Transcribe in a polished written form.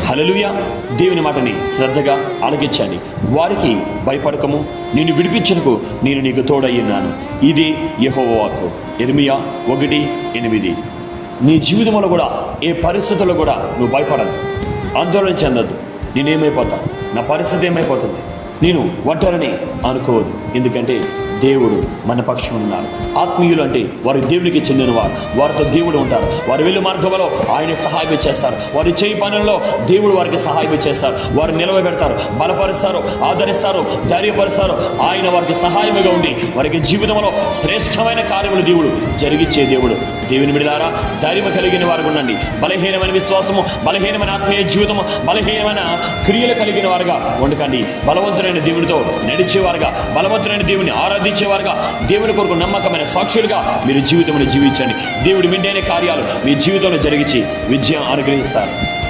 హల్లెలూయా. దేవుని మాటని శ్రద్ధగా ఆలకించండి. వారికి భయపడకము, నిన్ను విడిపించుటకు నేను నీకు తోడయ్యున్నాను. ఇది యెహోవా వాక్కు. ఇర్మియా 1:8. నీ జీవితంలో కూడా ఏ పరిస్థితుల్లో కూడా నువ్వు భయపడదు, ఆందోళన చెందొద్దు. నేనేమైపోతా, నా పరిస్థితి ఏమైపోతుంది, నేను ఒంటరిని అనుకోవద్దు. ఎందుకంటే దేవుడు మన పక్షం ఉన్నారు. ఆత్మీయులు అంటే వారి దేవునికి చెందినవారు, వారితో దేవుడు ఉంటారు. వారి వెళ్ళు మార్గంలో ఆయన సహాయం చేస్తారు. వారి చేయి పనుల్లో దేవుడు వారికి సహాయం చేస్తారు. వారు నిలవబెడతారు, బలపరుస్తారు, ఆదరిస్తారు, ధైర్యపరుస్తారు. ఆయన వారికి సహాయముగా ఉండి వారికి జీవితంలో శ్రేష్టమైన కార్యములు దేవుడు జరిగించే దేవుడు. దేవుని బిడ్డలారా, ధైర్యం కలిగిన వారు ఉండండి. బలహీనమైన విశ్వాసము, బలహీనమైన ఆత్మీయ జీవితము, బలహీనమైన క్రియలు కలిగిన వారుగా ఉండకండి. బలవంతుడైన దేవుడితో నడిచేవారుగా, బలవంతుడైన దేవుని ఆరాధించేవారుగా, దేవుని కొరకు నమ్మకమైన సాక్షులుగా మీరు జీవితంలో జీవించండి. దేవుడు వింటైన కార్యాలు మీ జీవితంలో జరిగించి విజయం అనుగ్రహిస్తారు.